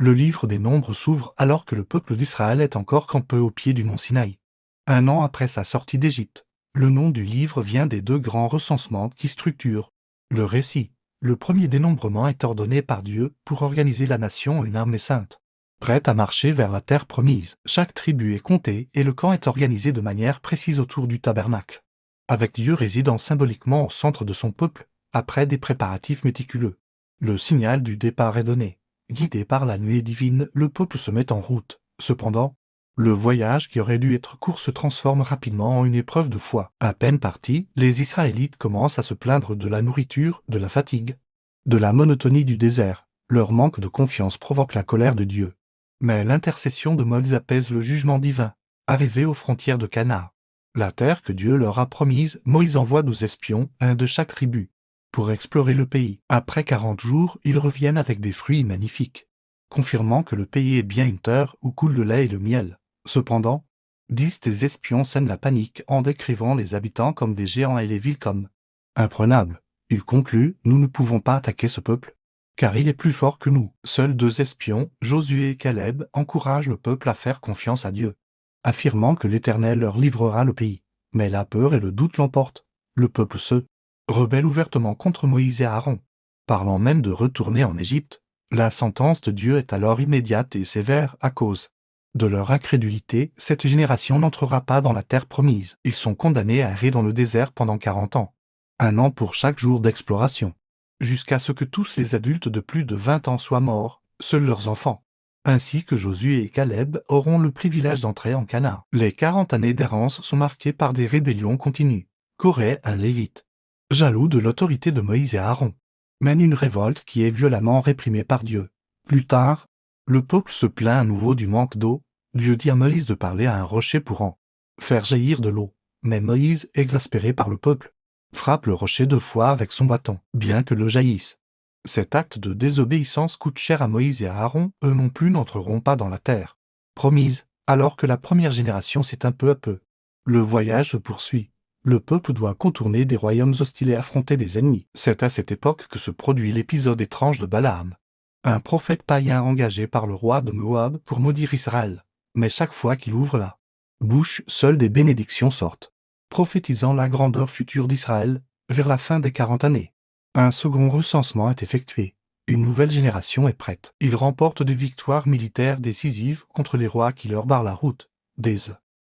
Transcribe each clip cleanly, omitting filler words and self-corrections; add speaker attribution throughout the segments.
Speaker 1: Le livre des Nombres s'ouvre alors que le peuple d'Israël est encore campé au pied du mont Sinaï. 1 an après sa sortie d'Égypte, le nom du livre vient des 2 grands recensements qui structurent le récit. Le premier dénombrement est ordonné par Dieu pour organiser la nation en une armée sainte, prête à marcher vers la terre promise. Chaque tribu est comptée et le camp est organisé de manière précise autour du tabernacle, avec Dieu résidant symboliquement au centre de son peuple, après des préparatifs méticuleux. Le signal du départ est donné. Guidé par la nuée divine, le peuple se met en route. Cependant, le voyage qui aurait dû être court se transforme rapidement en une épreuve de foi. À peine partis, les Israélites commencent à se plaindre de la nourriture, de la fatigue, de la monotonie du désert. Leur manque de confiance provoque la colère de Dieu. Mais l'intercession de Moïse apaise le jugement divin. Arrivés aux frontières de Canaan, la terre que Dieu leur a promise, Moïse envoie 12 espions, un de chaque tribu, pour explorer le pays. Après 40 jours, ils reviennent avec des fruits magnifiques, confirmant que le pays est bien une terre où coule le lait et le miel. Cependant, 10 des espions sèment la panique en décrivant les habitants comme des géants et les villes comme imprenables. Ils concluent: nous ne pouvons pas attaquer ce peuple, car il est plus fort que nous. Seuls 2 espions, Josué et Caleb, encouragent le peuple à faire confiance à Dieu, affirmant que l'Éternel leur livrera le pays. Mais la peur et le doute l'emportent. Le peuple se rebelle ouvertement contre Moïse et Aaron, parlant même de retourner en Égypte. La sentence de Dieu est alors immédiate et sévère à cause de leur incrédulité. Cette génération n'entrera pas dans la terre promise. Ils sont condamnés à errer dans le désert pendant 40 ans. 1 an pour chaque jour d'exploration, jusqu'à ce que tous les adultes de plus de 20 ans soient morts, seuls leurs enfants, ainsi que Josué et Caleb, auront le privilège d'entrer en Canaan. Les 40 années d'errance sont marquées par des rébellions continues. Coré, un lévite, jaloux de l'autorité de Moïse et Aaron, mène une révolte qui est violemment réprimée par Dieu. Plus tard, le peuple se plaint à nouveau du manque d'eau. Dieu dit à Moïse de parler à un rocher pour en faire jaillir de l'eau. Mais Moïse, exaspéré par le peuple, frappe le rocher 2 fois avec son bâton, bien que l'eau jaillisse. Cet acte de désobéissance coûte cher à Moïse et à Aaron. Eux non plus n'entreront pas dans la terre promise, alors que la première génération s'éteint peu à peu. Le voyage se poursuit. Le peuple doit contourner des royaumes hostiles et affronter des ennemis. C'est à cette époque que se produit l'épisode étrange de Balaam, un prophète païen engagé par le roi de Moab pour maudire Israël. Mais chaque fois qu'il ouvre la bouche, seules des bénédictions sortent, prophétisant la grandeur future d'Israël. Vers la fin des 40 années, un second recensement est effectué. Une nouvelle génération est prête. Ils remportent des victoires militaires décisives contre les rois qui leur barrent la route. Des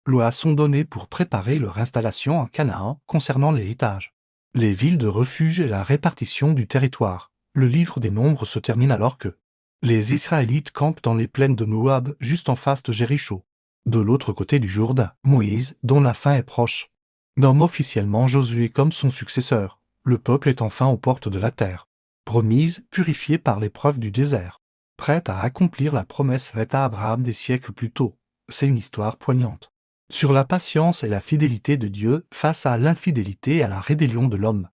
Speaker 1: lois sont données pour préparer leur installation en Canaan concernant l'héritage, les villes de refuge et la répartition du territoire. Le livre des Nombres se termine alors que les Israélites campent dans les plaines de Moab, juste en face de Jéricho. De l'autre côté du Jourdain, Moïse, dont la fin est proche, nomme officiellement Josué comme son successeur. Le peuple est enfin aux portes de la terre promise, purifié par l'épreuve du désert, prête à accomplir la promesse faite à Abraham des siècles plus tôt. C'est une histoire poignante sur la patience et la fidélité de Dieu face à l'infidélité et à la rébellion de l'homme.